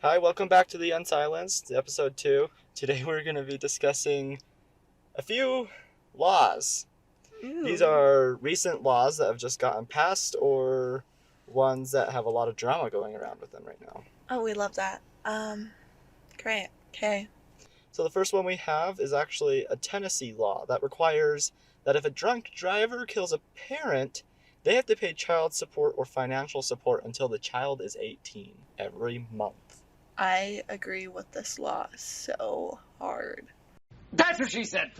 Hi, welcome back to the Unsilenced, episode 2. Today we're going to be discussing a few laws. These Ooh. are recent laws that have just gotten passed or ones that have a lot of drama going around with them right now. Oh, we love that. Great. Okay. So the first one we have is actually a Tennessee law that requires that if a drunk driver kills a parent, they have to pay child support or financial support until the child is 18 every month. I agree with this law so hard. That's what she said.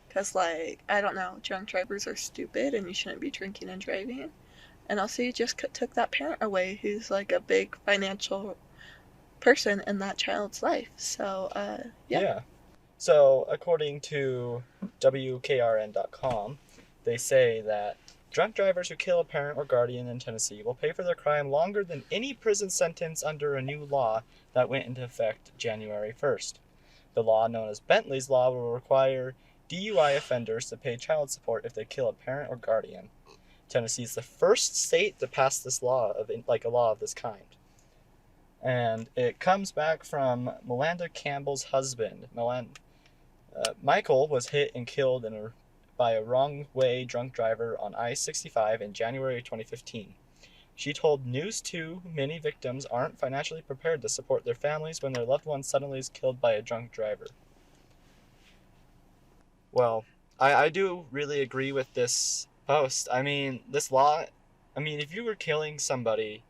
Because, I don't know, drunk drivers are stupid and you shouldn't be drinking and driving. And also, you just took that parent away who's, a big financial person in that child's life. So, yeah. So, according to WKRN.com, they say that drunk drivers who kill a parent or guardian in Tennessee will pay for their crime longer than any prison sentence under a new law that went into effect January 1st. The law, known as Bentley's Law, will require DUI offenders to pay child support if they kill a parent or guardian. Tennessee is the first state to pass this law, a law of this kind. And it comes back from Melinda Campbell's husband. Michael was hit and killed by a wrong-way drunk driver on I-65 in January 2015. She told News 2 many victims aren't financially prepared to support their families when their loved one suddenly is killed by a drunk driver. Well, I do really agree with this post. This law, if you were killing somebody,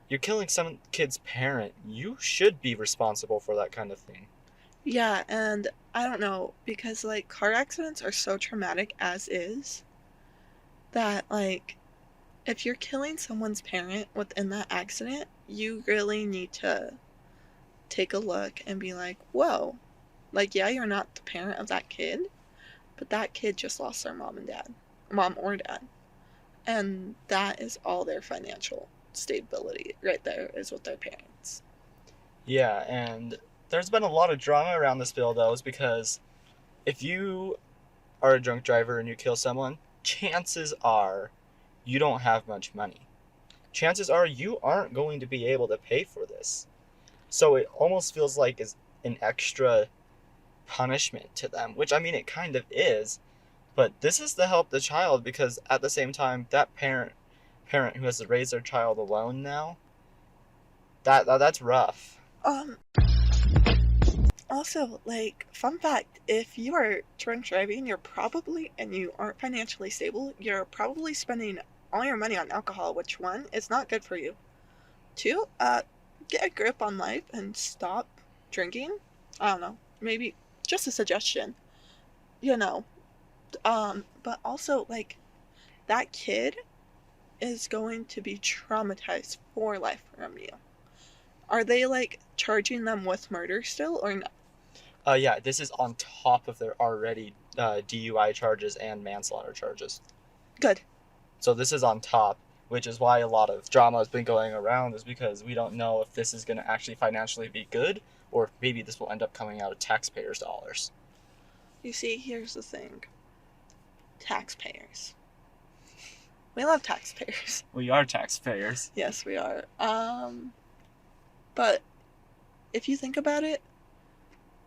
you're killing some kid's parent, you should be responsible for that kind of thing. Yeah, and I don't know, because, car accidents are so traumatic as is that, if you're killing someone's parent within that accident, you really need to take a look and be like, whoa, yeah, you're not the parent of that kid, but that kid just lost their mom or dad. And that is all their financial stability right there is with their parents. Yeah, and there's been a lot of drama around this bill, though, is because if you are a drunk driver and you kill someone, chances are you don't have much money. Chances are you aren't going to be able to pay for this. So it almost feels like it's an extra punishment to them, which it kind of is. But this is to help the child because at the same time, that parent who has to raise their child alone now, that's rough. Also, fun fact, if you are drunk driving, and you aren't financially stable, you're probably spending all your money on alcohol, which, one, is not good for you. Two, get a grip on life and stop drinking. I don't know, maybe just a suggestion, but also, that kid is going to be traumatized for life from you. Are they, charging them with murder still, or no? Yeah, this is on top of their already DUI charges and manslaughter charges. Good. So this is on top, which is why a lot of drama has been going around, is because we don't know if this is going to actually financially be good, or if maybe this will end up coming out of taxpayers' dollars. You see, here's the thing. Taxpayers. We love taxpayers. We are taxpayers. Yes, we are. But if you think about it,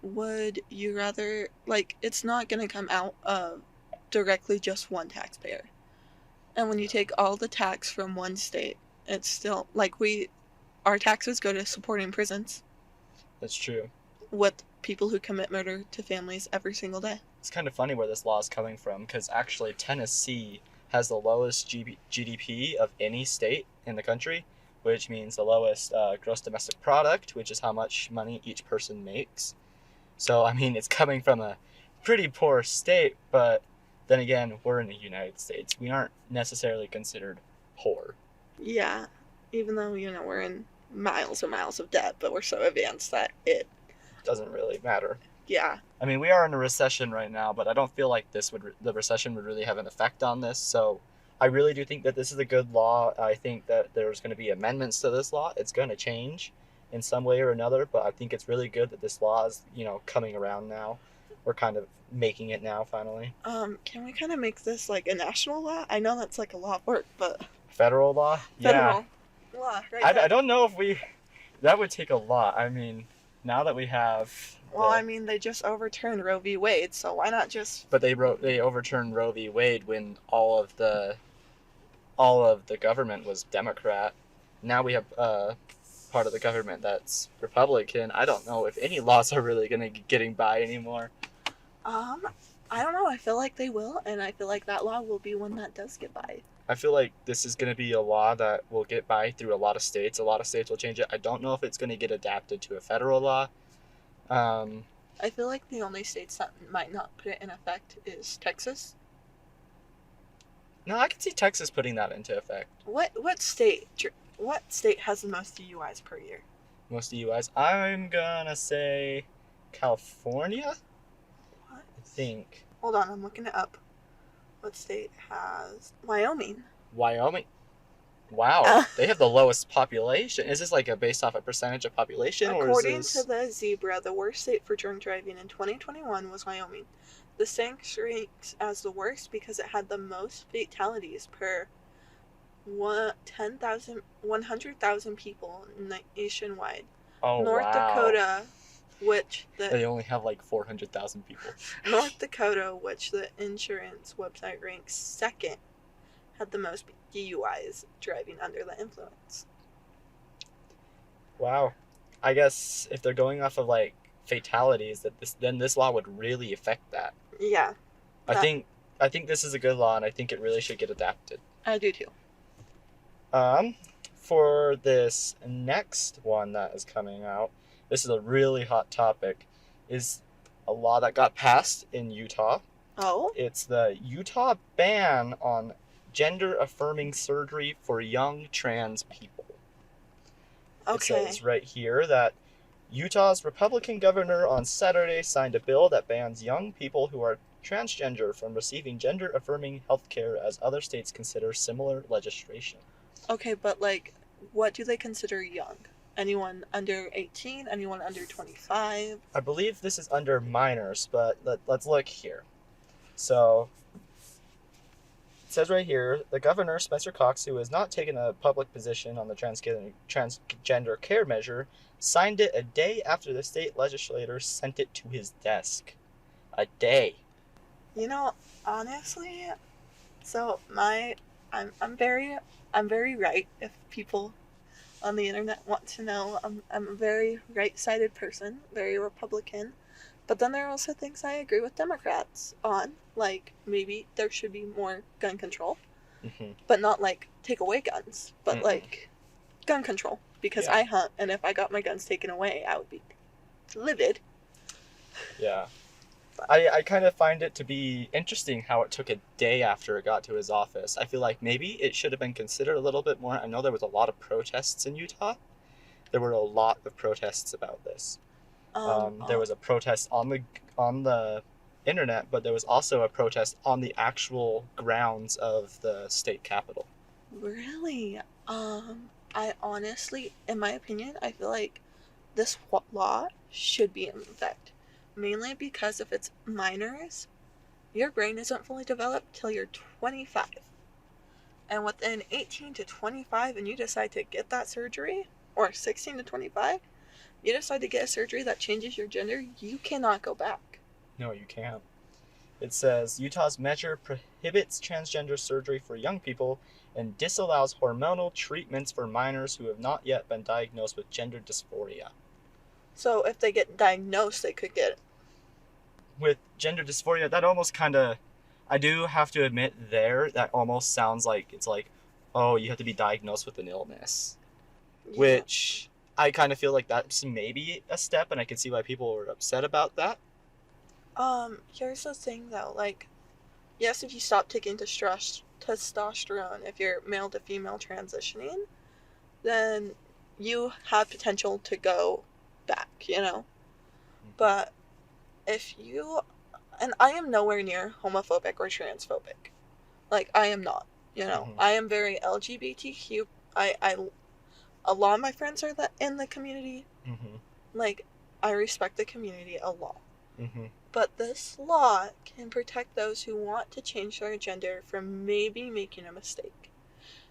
would you rather, it's not going to come out of directly just one taxpayer. And when you take all the tax from one state, it's still, our taxes go to supporting prisons. That's true. With people who commit murder to families every single day. It's kind of funny where this law is coming from, because actually Tennessee has the lowest GDP of any state in the country, which means the lowest gross domestic product, which is how much money each person makes. So, it's coming from a pretty poor state, but then again, we're in the United States. We aren't necessarily considered poor. Yeah, even though, we're in miles and miles of debt, but we're so advanced that it doesn't really matter. Yeah. We are in a recession right now, but I don't feel like the recession would really have an effect on this. So I really do think that this is a good law. I think that there's going to be amendments to this law. It's going to change in some way or another, but I think it's really good that this law is, coming around now. We're kind of making it now, finally. Can we kind of make this a national law? I know that's a lot of work, but federal law? Federal. law right I there. don't know if we... That would take a lot. I mean, now that we have... Well, I mean, they just overturned Roe v. Wade, so why not just... But they overturned Roe v. Wade when all of the government was Democrat. Now we have part of the government that's Republican. I don't know if any laws are really going to be getting by anymore. I don't know. I feel like they will, and I feel like that law will be one that does get by. I feel like this is going to be a law that will get by through a lot of states. A lot of states will change it. I don't know if it's going to get adapted to a federal law. I feel like the only states that might not put it in effect is Texas. No, I can see Texas putting that into effect. What state has the most DUIs per year? Most DUIs. I'm gonna say California. What? I think. Hold on, I'm looking it up. What state has Wyoming? Wyoming. Wow, they have the lowest population. Is this like based off a percentage of population, According or is to the Zebra, the worst state for drunk driving in 2021 was Wyoming. The state ranks as the worst because it had the most fatalities per 100,000 people nationwide. Oh, North wow. Dakota, they only have like 400,000 people. North Dakota, which the insurance website ranks second, had the most DUIs driving under the influence. Wow. I guess if they're going off of like fatalities, then this law would really affect that. Yeah. I think this is a good law, and I think it really should get adapted. I do too. For this next one that is coming out, this is a really hot topic, is a law that got passed in Utah. Oh? It's the Utah ban on gender-affirming surgery for young trans people. Okay. It says right here that Utah's Republican governor on Saturday signed a bill that bans young people who are transgender from receiving gender-affirming health care as other states consider similar legislation. Okay, but like, what do they consider young? Anyone under 18? Anyone under 25? I believe this is under minors, but let's look here. So, it says right here, the governor, Spencer Cox, who has not taken a public position on the transgender care measure, signed it a day after the state legislators sent it to his desk. A day. You know, honestly, so I'm very right. If people on the internet want to know, I'm a very right-sided person, very Republican. But then there are also things I agree with Democrats on, like maybe there should be more gun control, but not like take away guns, but like gun control. Because I hunt, and if I got my guns taken away, I would be livid. Yeah. I kind of find it to be interesting how it took a day after it got to his office. I feel like maybe it should have been considered a little bit more. I know there was a lot of protests in Utah. There were a lot of protests about this. There was a protest on the internet, but there was also a protest on the actual grounds of the state capitol. Really? I honestly, in my opinion, I feel like this law should be in effect. Mainly because if it's minors, your brain isn't fully developed till you're 25. And within 18 to 25, and you decide to get that surgery, or 16 to 25, you decide to get a surgery that changes your gender, you cannot go back. No, you can't. It says Utah's measure prohibits transgender surgery for young people and disallows hormonal treatments for minors who have not yet been diagnosed with gender dysphoria. So if they get diagnosed, they could get it. With gender dysphoria, that almost kind of, I do have to admit there, that almost sounds like it's like, oh, you have to be diagnosed with an illness. Yeah. Which I kind of feel like that's maybe a step, and I can see why people were upset about that. Here's the thing though, like, yes, if you stop taking testosterone, if you're male to female transitioning, then you have potential to go back, you know? But if you, and I am nowhere near homophobic or transphobic. Like, I am not, you know? I am very LGBTQ. A lot of my friends are in the community. Like, I respect the community a lot. But this law can protect those who want to change their gender from maybe making a mistake.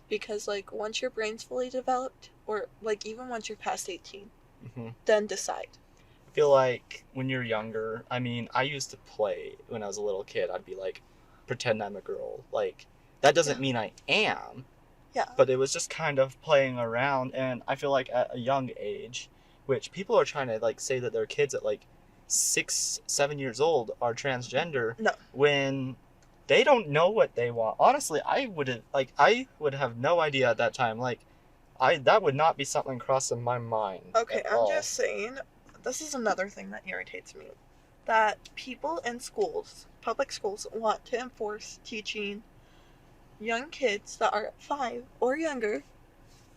because like once your brain's fully developed, or like even once you're past 18, Mm-hmm. then decide. I feel like when you're younger, I mean, I used to play when I was a little kid. I'd be like, pretend I'm a girl. Like, that doesn't mean I am, Yeah. but it was just kind of playing around. And I feel like at a young age, which people are trying to like say that their kids at like 6, 7 years old are transgender, No. when they don't know what they want. Honestly, I would have no idea at that time. Like, that would not be something crossing my mind. Okay, at I'm all. just saying, this is another thing that irritates me. That people in schools, public schools, want to enforce teaching young kids that are 5 or younger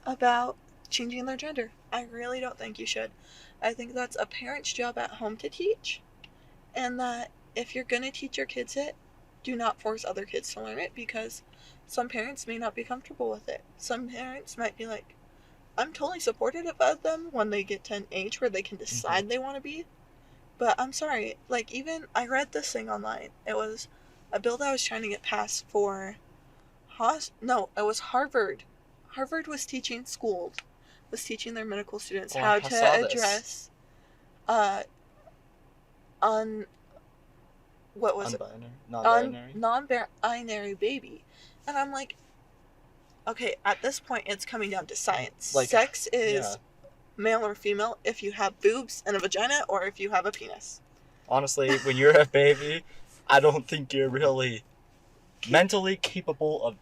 about changing their gender. I really don't think you should. I think that's a parent's job at home to teach. And that if you're going to teach your kids it, do not force other kids to learn it, because some parents may not be comfortable with it. Some parents might be like, I'm totally supportive of them when they get to an age where they can decide they want to be. But I'm sorry, like, even I read this thing online. It was a bill that I was trying to get passed for no, it was Harvard. Harvard was teaching their medical students how to address on what was it? Non-binary baby. And I'm like, okay, at this point it's coming down to science. Like, sex is male or female if you have boobs and a vagina, or if you have a penis. Honestly, when you're a baby, I don't think you're really mentally capable of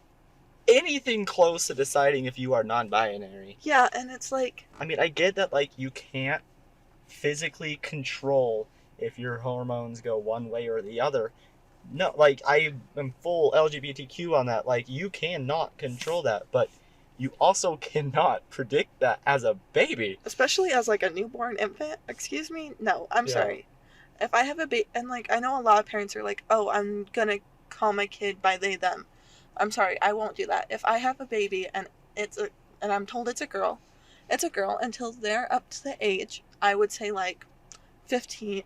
anything close to deciding if you are non-binary. Yeah, and it's like, I mean, I get that, like, you can't physically control if your hormones go one way or the other. No, like, I am full LGBTQ on that. Like, you cannot control that, but you also cannot predict that as a baby. Especially as, like, a newborn infant. Excuse me? No, I'm sorry. If I have a baby, and, like, I know a lot of parents are like, oh, I'm gonna call my kid by they, them. I'm sorry, I won't do that. If I have a baby and and I'm told it's a girl until they're up to the age, I would say, like, 13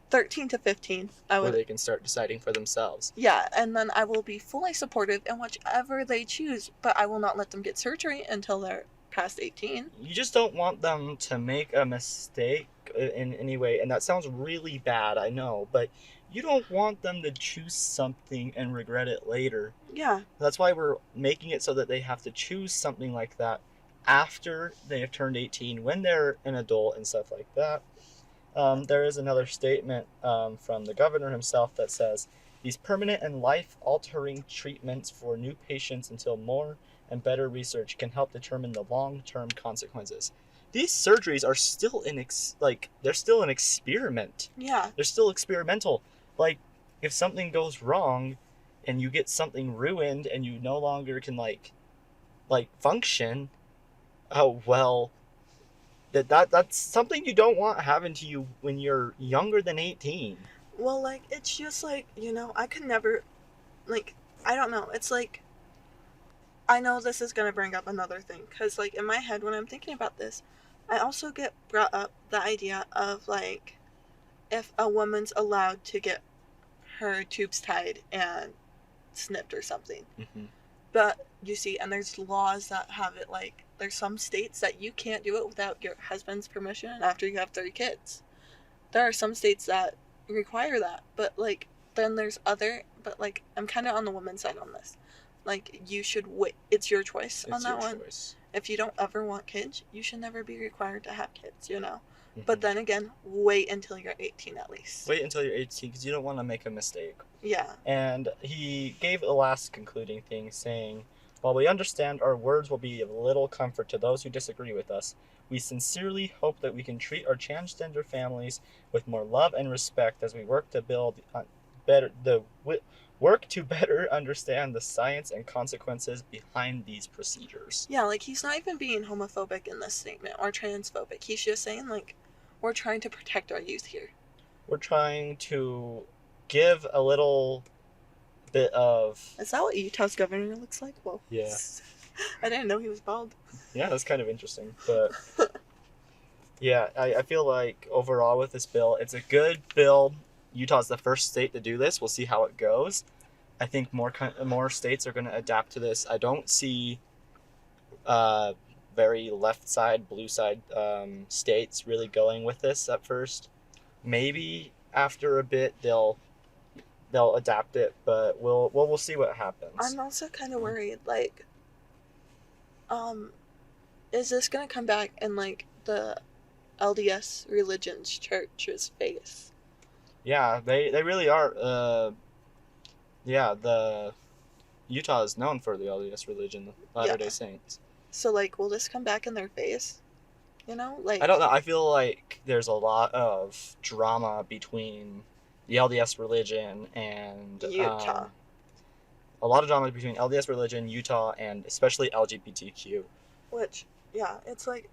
to 15. Where they can start deciding for themselves. Yeah, and then I will be fully supportive in whichever they choose, but I will not let them get surgery until they're past 18. You just don't want them to make a mistake in any way, and that sounds really bad, I know, but you don't want them to choose something and regret it later. Yeah. That's why we're making it so that they have to choose something like that after they have turned 18, when they're an adult and stuff like that. There is another statement from the governor himself that says, these permanent and life-altering treatments for new patients until more and better research can help determine the long-term consequences. These surgeries are still they're still an experiment. Yeah. They're still experimental. Like, if something goes wrong and you get something ruined and you no longer can like function, oh well, that's something you don't want happen to you when you're younger than 18. Well, like, it's just like, I could never, like, I don't know. It's like, I know this is going to bring up another thing, because, like, in my head when I'm thinking about this, I also get brought up the idea of, like, if a woman's allowed to get her tubes tied and snipped or something. Mm-hmm. But you see, and there's laws that have it, like, there's some states that you can't do it without your husband's permission after you have 3 kids. There are some states that require that, but, like, then there's but, like, I'm kind of on the woman's side on this. Like, you should wait. It's your choice on that one. Choice. If you don't ever want kids, you should never be required to have kids, Mm-hmm. But then again, wait until you're 18 at least. Wait until you're 18, because you don't want to make a mistake. Yeah. And he gave a last concluding thing, saying, while we understand our words will be of little comfort to those who disagree with us, we sincerely hope that we can treat our transgender families with more love and respect as we work to better understand the science and consequences behind these procedures. Yeah, like, he's not even being homophobic in this statement or transphobic. He's just saying, like, we're trying to protect our youth here. We're trying to give a little bit of... Is that what Utah's governor looks like? Well, yeah. I didn't know he was bald. Yeah, that's kind of interesting. But yeah, I feel like overall with this bill, it's a good bill. Utah's the first state to do this. We'll see how it goes. I think more states are going to adapt to this. I don't see very left side, blue side states really going with this at first. Maybe after a bit they'll adapt it, but we'll see what happens. I'm also kind of worried, like, is this gonna come back in, like, the LDS Religion's church's face? Yeah, they really are. Yeah, the Utah is known for the LDS religion, the Latter-day Saints. So, like, will this come back in their face? You know, like, I don't know. I feel like there's a lot of drama between the LDS religion and Utah. a lot of drama between LDS religion, Utah, and especially LGBTQ. Which, yeah, it's like,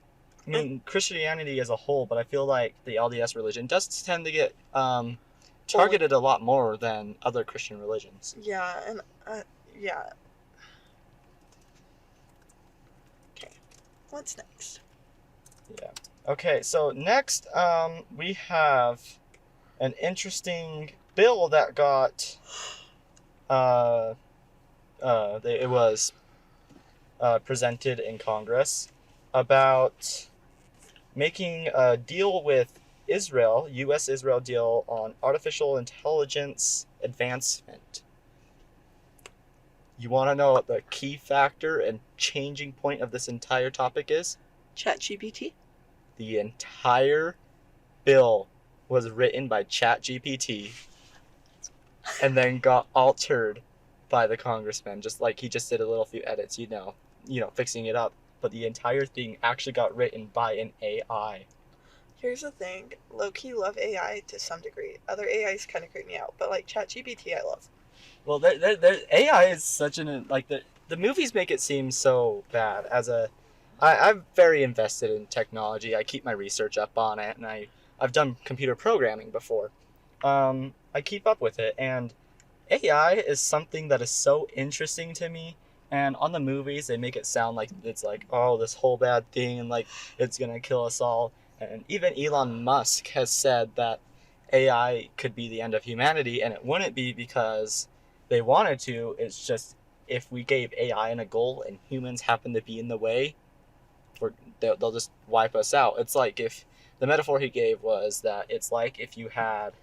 I mean, Christianity as a whole, but I feel like the LDS religion does tend to get targeted a lot more than other Christian religions. Yeah, and yeah. Okay, what's next? Yeah. Okay, so next we have an interesting bill that got it was presented in Congress about making a deal with Israel, U.S.-Israel deal on artificial intelligence advancement. You want to know what the key factor and changing point of this entire topic is? ChatGPT? The entire bill was written by ChatGPT and then got altered by the congressman. Just like he just did a little few edits, fixing it up. But the entire thing actually got written by an AI. Here's the thing, low-key love AI to some degree. Other AIs kind of creep me out, but like ChatGPT I love. Well, AI is such an, like, the movies make it seem so bad. I'm very invested in technology. I keep my research up on it, and I've done computer programming before. I keep up with it, and AI is something that is so interesting to me. And on the movies, they make it sound like it's like, oh, this whole bad thing, and like it's gonna kill us all. And even Elon Musk has said that AI could be the end of humanity, and it wouldn't be because they wanted to. It's just if we gave AI a goal and humans happen to be in the way, they'll just wipe us out. It's like if the metaphor he gave was that it's like if you had,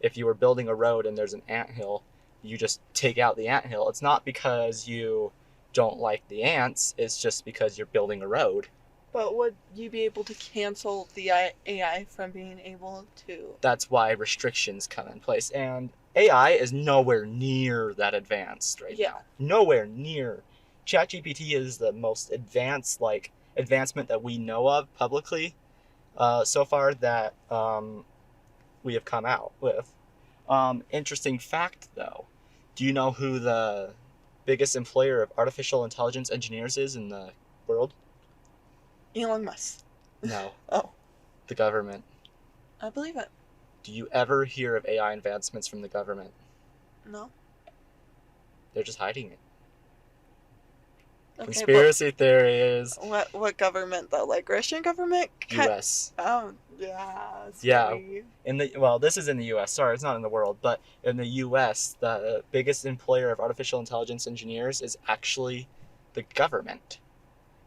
if you were building a road and there's an anthill, you just take out the anthill. It's not because you don't like the ants, it's just because you're building a road. But would you be able to cancel the AI from being able to? That's why restrictions come in place. And AI is nowhere near that advanced right now. Nowhere near. ChatGPT is the most advancement that we know of publicly so far that we have come out with. Interesting fact, though. Do you know who the biggest employer of artificial intelligence engineers is in the world? Elon Musk. No. Oh. The government. I believe it. Do you ever hear of AI advancements from the government? No. They're just hiding it. Okay, Conspiracy theories. What government though? Like Russian government? U.S. Oh yeah. Yeah. This is in the U.S. Sorry, it's not in the world, but in the U.S., the biggest employer of artificial intelligence engineers is actually the government,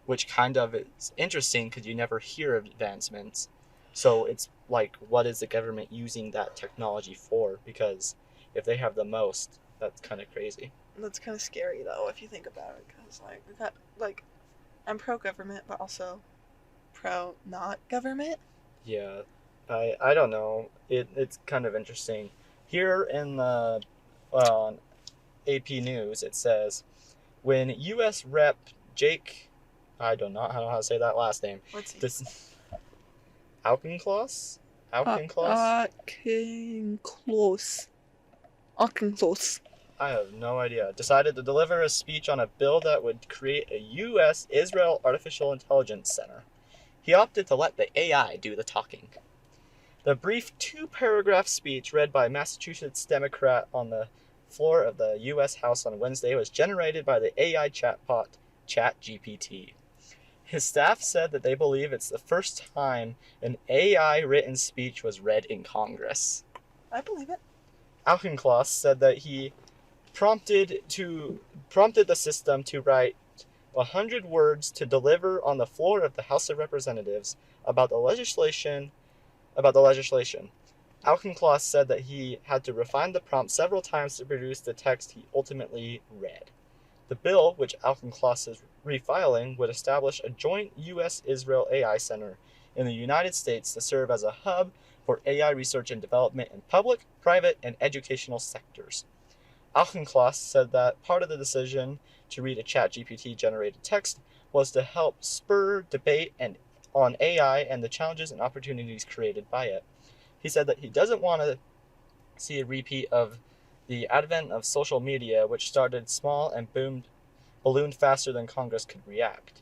which kind of is interesting because you never hear of advancements. So it's like, what is the government using that technology for? Because if they have the most, that's kind of crazy. That's kind of scary though, if you think about it, because I'm pro-government, but also pro-not government. Yeah, I don't know. It's kind of interesting. Here in the AP News, it says, when U.S. Rep. Jake, I don't know how to say that last name. Let's see. Auchincloss? Auchincloss. I have no idea. Decided to deliver a speech on a bill that would create a U.S.-Israel Artificial Intelligence Center. He opted to let the AI do the talking. The brief 2-paragraph speech read by Massachusetts Democrat on the floor of the U.S. House on Wednesday was generated by the AI chatbot ChatGPT. His staff said that they believe it's the first time an AI-written speech was read in Congress. I believe it. Auchincloss said that he prompted the system to write 100 words to deliver on the floor of the House of Representatives about the legislation. Auchincloss said that he had to refine the prompt several times to produce the text he ultimately read. The bill, which Auchincloss is refiling, would establish a joint U.S.-Israel AI Center in the United States to serve as a hub for AI research and development in public, private, and educational sectors. Auchincloss said that part of the decision to read a ChatGPT-generated text was to help spur debate on AI and the challenges and opportunities created by it. He said that he doesn't want to see a repeat of the advent of social media, which started small and ballooned faster than Congress could react.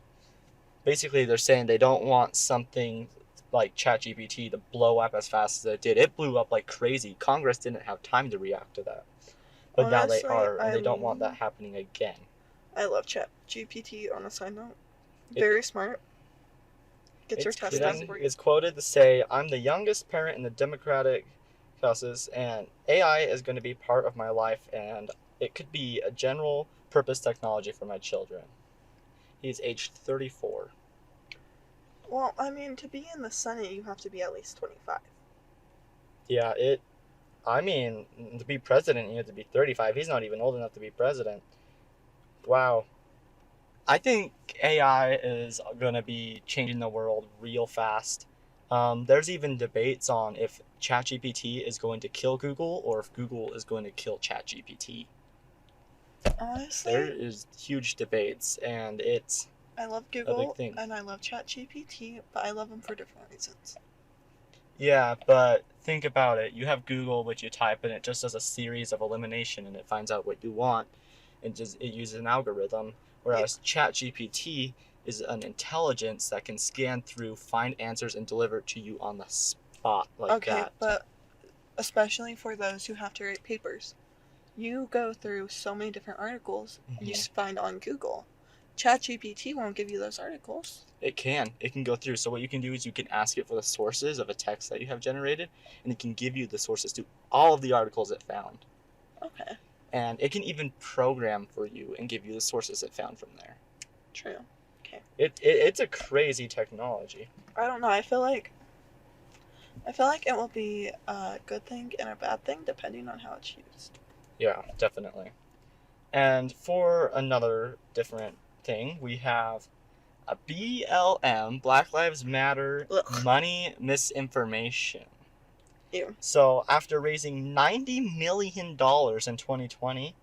Basically, they're saying they don't want something like ChatGPT to blow up as fast as it did. It blew up like crazy. Congress didn't have time to react to that. But now they Honestly, are, and they don't want that happening again. I love ChatGPT on a side note. Very smart. Gets your test done for you. It's quoted to say, "I'm the youngest parent in the Democratic Houses, and AI is going to be part of my life, and it could be a general purpose technology for my children." He's aged 34. Well, I mean, to be in the Senate, you have to be at least 25. Yeah, to be president, you have to be 35. He's not even old enough to be president. Wow. I think AI is going to be changing the world real fast. There's even debates on if ChatGPT is going to kill Google or if Google is going to kill ChatGPT. Honestly, there is huge debates, and it's I love a big Google thing. and I love ChatGPT, but I love them for different reasons. Yeah, but think about it. You have Google, which you type, and it just does a series of elimination, and it finds out what you want, and it uses an algorithm. Whereas ChatGPT is an intelligence that can scan through, find answers, and deliver it to you on the spot like that. Okay, but especially for those who have to write papers, you go through so many different articles you find on Google. ChatGPT won't give you those articles. It can go through. So what you can do is you can ask it for the sources of a text that you have generated, and it can give you the sources to all of the articles it found. Okay. And it can even program for you and give you the sources it found from there. True. Okay. It's a crazy technology. I don't know. I feel like it will be a good thing and a bad thing depending on how it's used. Yeah, definitely. And for another different thing, we have a BLM, Black Lives Matter, money misinformation. Ew. So after raising $90 million in 2020,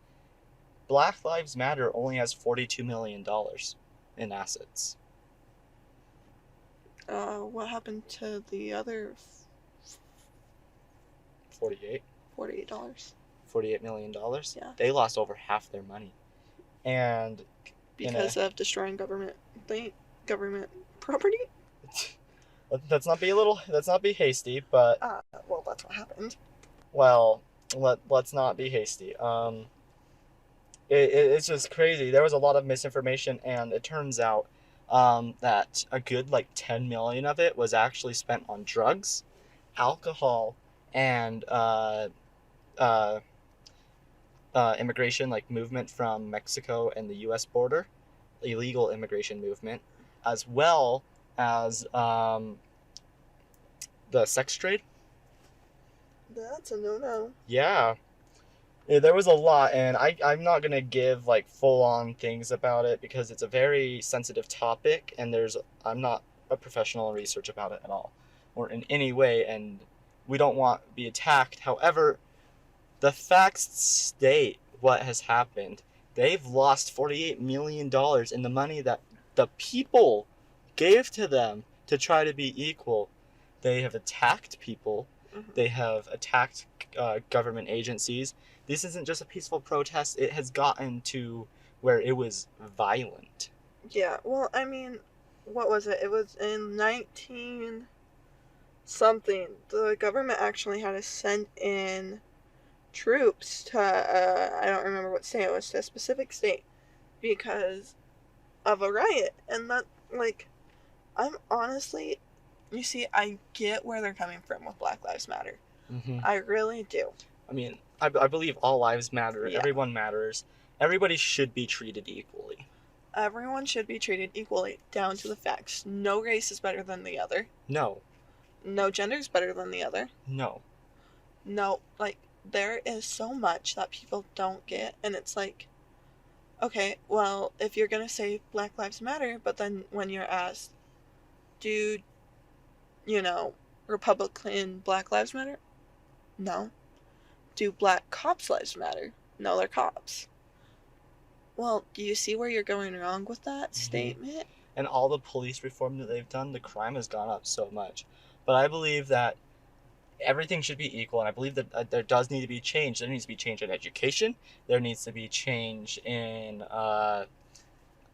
Black Lives Matter only has $42 million in assets. What happened to the other 48? $48. $48 million? Yeah. They lost over half their money. And because of destroying government property? Let's not be hasty, but well, that's what happened. Well, let's not be hasty. It's just crazy. There was a lot of misinformation, and it turns out that a good 10 million of it was actually spent on drugs, alcohol, and immigration, like movement from Mexico and the U.S. border, illegal immigration movement, as well as the sex trade. That's a no-no. Yeah, there was a lot, and I'm not going to give full-on things about it because it's a very sensitive topic, and I'm not a professional in research about it at all, or in any way, and we don't want to be attacked. However, the facts state what has happened. They've lost $48 million in the money that the people gave to them to try to be equal. They have attacked people. Mm-hmm. They have attacked government agencies. This isn't just a peaceful protest. It has gotten to where it was violent. Yeah, well, I mean, what was it? It was in 19-something. The government actually had to send in troops to, I don't remember what state it was, to a specific state, because of a riot. And that, I'm honestly, you see, I get where they're coming from with Black Lives Matter. Mm-hmm. I really do. I mean, I believe all lives matter. Yeah. Everyone matters. Everybody should be treated equally. Everyone should be treated equally, down to the facts. No race is better than the other. No. No gender is better than the other. No. No, like, there is so much that people don't get, and it's like, okay, well, if you're gonna say Black Lives Matter, but then when you're asked, do, you know, Republican Black Lives Matter? No. Do Black cops' lives matter? No, they're cops. Well, do you see where you're going wrong with that statement? And all the police reform that they've done, the crime has gone up so much. But I believe that everything should be equal, and I believe that there does need to be change. There needs to be change in education. There needs to be change in the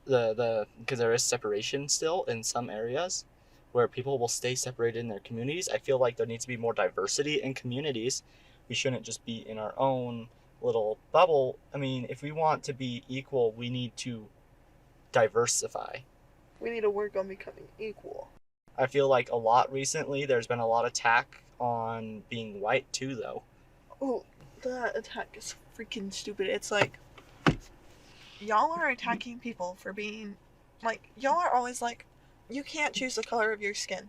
because there is separation still in some areas where people will stay separated in their communities. I feel like there needs to be more diversity in communities. We shouldn't just be in our own little bubble. I mean, if we want to be equal, we need to diversify. We need to work on becoming equal. I feel like a lot recently there's been a lot of attack on being white too, though. Oh, that attack is freaking stupid. It's like, y'all are attacking people for being, like, y'all are always like, you can't choose the color of your skin.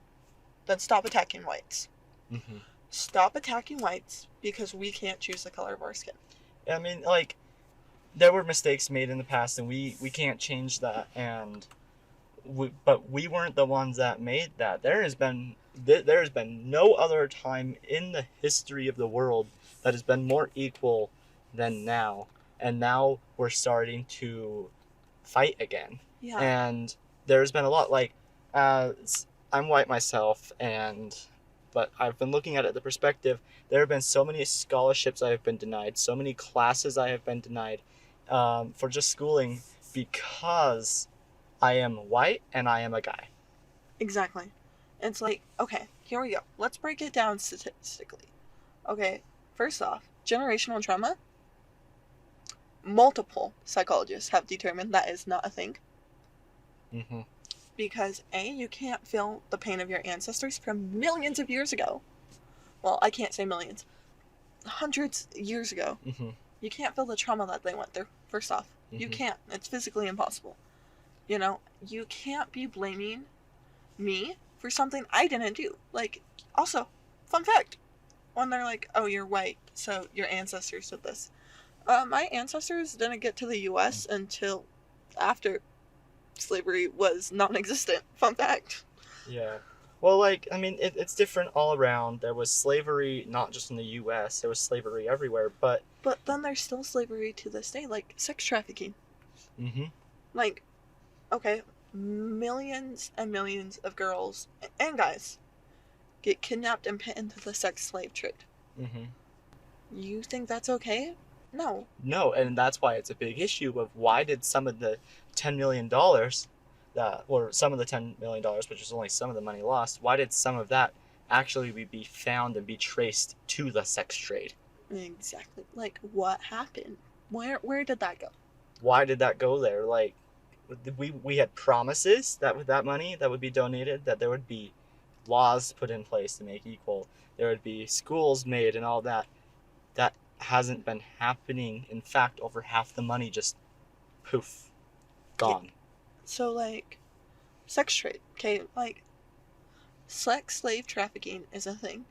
Then stop attacking whites. Mm-hmm. Stop attacking whites because we can't choose the color of our skin. I mean, like, there were mistakes made in the past, and we can't change that. But we weren't the ones that made that. There has been no other time in the history of the world that has been more equal than now. And now we're starting to fight again. Yeah. And there's been a lot, like, I'm white myself, but I've been looking at it the perspective. There have been so many scholarships I have been denied, so many classes I have been denied for just schooling because I am white and I am a guy. Exactly. It's like, okay, here we go. Let's break it down statistically. Okay, first off, generational trauma. Multiple psychologists have determined that is not a thing. Mm-hmm. Because A, you can't feel the pain of your ancestors from millions of years ago. Well, I can't say millions. Hundreds of years ago. Mm-hmm. You can't feel the trauma that they went through, first off. Mm-hmm. You can't. It's physically impossible. You know, you can't be blaming me for something I didn't do. Like, also, fun fact, when they're like, oh, you're white, so your ancestors did this. My ancestors didn't get to the U.S. until after slavery was non-existent. Fun fact. Yeah. Well, like, I mean, it's different all around. There was slavery not just in the U.S., there was slavery everywhere, but then there's still slavery to this day, like sex trafficking. Mm-hmm. Like, okay, millions and millions of girls and guys get kidnapped and put into the sex slave trade. Mm-hmm. You think that's okay? No. No, and that's why it's a big issue of why did some of the $10 million or some of the $10 million, which is only some of the money lost, why did some of that actually be found and be traced to the sex trade? Exactly. Like, what happened? Where did that go? Why did that go there? Like, we had promises that with that money that would be donated, that there would be laws put in place to make equal. There would be schools made and all that. That hasn't been happening. In fact, over half the money just poof, gone. Yeah. So, like, sex trade, okay? Like, sex slave trafficking is a thing.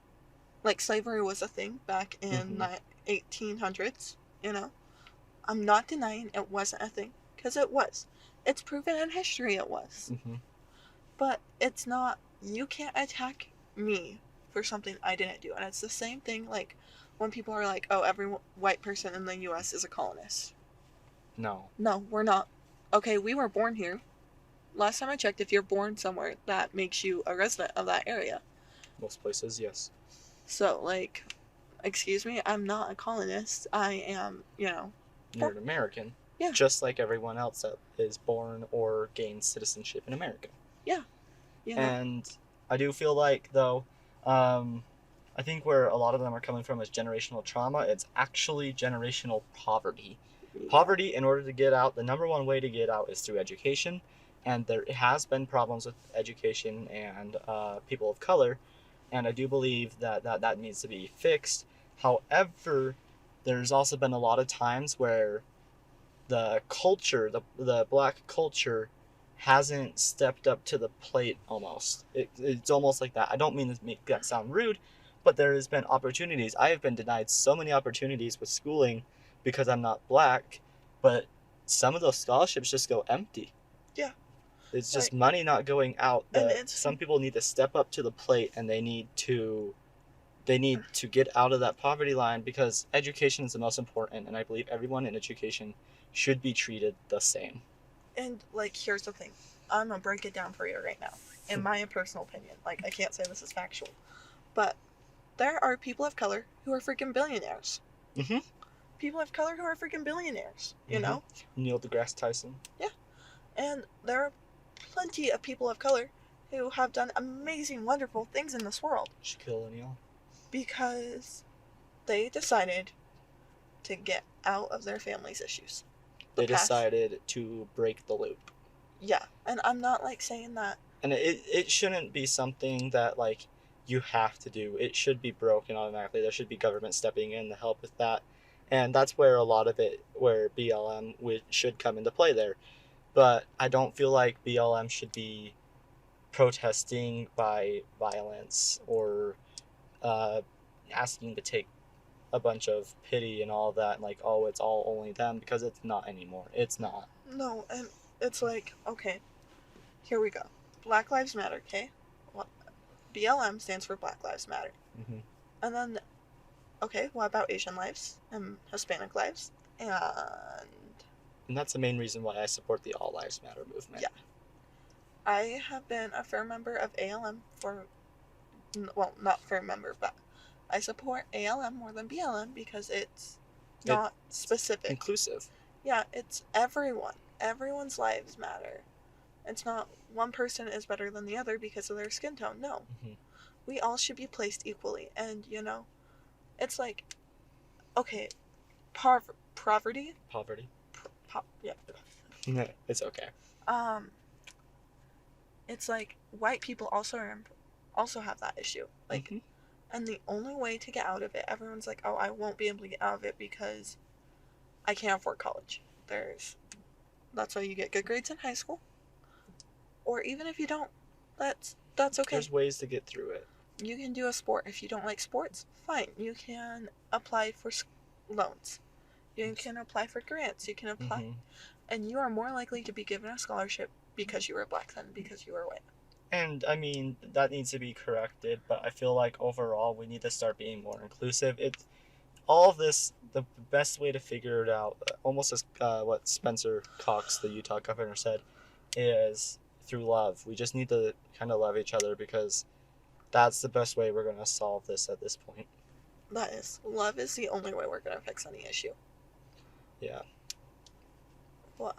Like, slavery was a thing back in the 1800s, you know? I'm not denying it wasn't a thing, because it was. It's proven in history it was. Mm-hmm. But it's not, you can't attack me for something I didn't do. And it's the same thing, like, when people are like, oh, every white person in the U.S. is a colonist. No. No, we're not. Okay, we were born here. Last time I checked, if you're born somewhere, that makes you a resident of that area. Most places, yes. So, like, excuse me, I'm not a colonist. I am, You're an American. Yeah. Just like everyone else that is born or gains citizenship in America. Yeah. And I do feel like, though, I think where a lot of them are coming from is generational trauma. It's actually generational poverty. Yeah. Poverty, in order to get out, the number one way to get out is through education. And there has been problems with education and people of color. And I do believe that needs to be fixed. However, there's also been a lot of times where the culture, the black culture, hasn't stepped up to the plate. Almost, it's almost like that. I don't mean to make that sound rude, but there has been opportunities. I have been denied so many opportunities with schooling because I'm not black, but some of those scholarships just go empty. Yeah. It's just money not going out. And it's Some people need to step up to the plate, and they need to get out of that poverty line, because education is the most important, and I believe everyone in education should be treated the same. And like, here's the thing, I'm gonna break it down for you right now. In my personal opinion, like, I can't say this is factual, but there are people of color who are freaking billionaires. Mm-hmm. People of color who are freaking billionaires, you know? Neil deGrasse Tyson. Yeah. And there are plenty of people of color who have done amazing, wonderful things in this world. Shaquille O'Neal. Because they decided to get out of their family's issues. They decided to break the loop. Yeah, and I'm not like saying that. And it shouldn't be something that like you have to do. It should be broken automatically. There should be government stepping in to help with that. And that's where a lot of it, where BLM should come into play there. But I don't feel like BLM should be protesting by violence or asking to take a bunch of pity and all that, and like, oh, it's all only them, because it's not anymore. It's not. No, and it's like, okay, here we go. Black Lives Matter, okay? Well, BLM stands for Black Lives Matter. Mm-hmm. And then, okay, what about Asian lives and Hispanic lives? And that's the main reason why I support the All Lives Matter movement. Yeah. I have been a firm member of ALM for, well, not firm member, but I support ALM more than BLM because it's not specific. Inclusive. Yeah, it's everyone. Everyone's lives matter. It's not one person is better than the other because of their skin tone. No. Mm-hmm. We all should be placed equally. And, you know, it's like, okay, poverty. Yeah. It's okay. It's like white people also have that issue. Like, mm-hmm. And the only way to get out of it, everyone's like, oh, I won't be able to get out of it because I can't afford college. That's why you get good grades in high school. Or even if you don't, that's okay. There's ways to get through it. You can do a sport. If you don't like sports, fine. You can apply for loans. You can apply for grants. You can apply. Mm-hmm. And you are more likely to be given a scholarship because you were black than because you were white. And I mean, that needs to be corrected, but I feel like overall we need to start being more inclusive. It's all of this, the best way to figure it out, almost as what Spencer Cox, the Utah governor, said, is through love. We just need to kind of love each other, because that's the best way we're going to solve this at this point. Love is the only way we're going to fix any issue. Yeah. Well,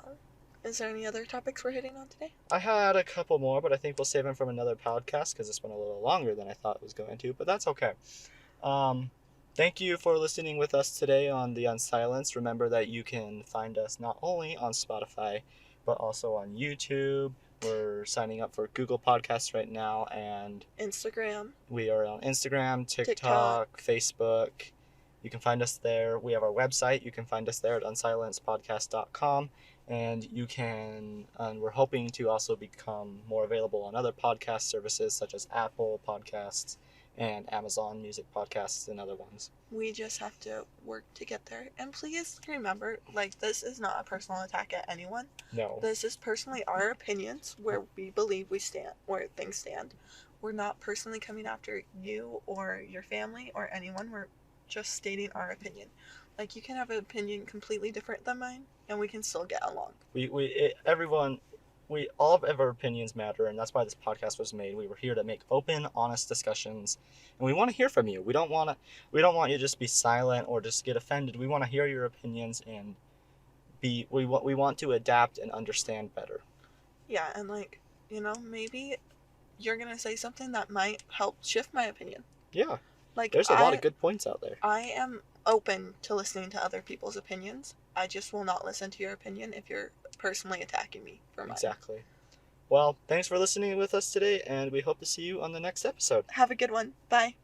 is there any other topics we're hitting on today? I had a couple more, but I think we'll save them from another podcast because this went a little longer than I thought it was going to, but that's okay. Thank you for listening with us today on the Unsilenced. Remember that you can find us not only on Spotify, but also on YouTube. We're signing up for Google Podcasts right now, and Instagram. We are on Instagram, TikTok, Facebook. You can find us there. We have our website. You can find us there at unsilencedpodcast.com. And we're hoping to also become more available on other podcast services such as Apple Podcasts and Amazon Music Podcasts and other ones. We just have to work to get there. And please remember, like, this is not a personal attack at anyone. No. This is personally our opinions, where we believe we stand, where things stand. We're not personally coming after you or your family or anyone. We're just stating our opinion. Like, you can have an opinion completely different than mine, and we can still get along. All of our opinions matter, and that's why this podcast was made. We were here to make open, honest discussions, and we want to hear from you. We don't want you to just be silent or just get offended. We want to hear your opinions and we want to adapt and understand better. Yeah, and like, you know, maybe you're gonna say something that might help shift my opinion. Yeah. Like, there's a lot of good points out there. I am open to listening to other people's opinions. I just will not listen to your opinion if you're personally attacking me for mine. Exactly. Well, thanks for listening with us today, and we hope to see you on the next episode. Have a good one. Bye.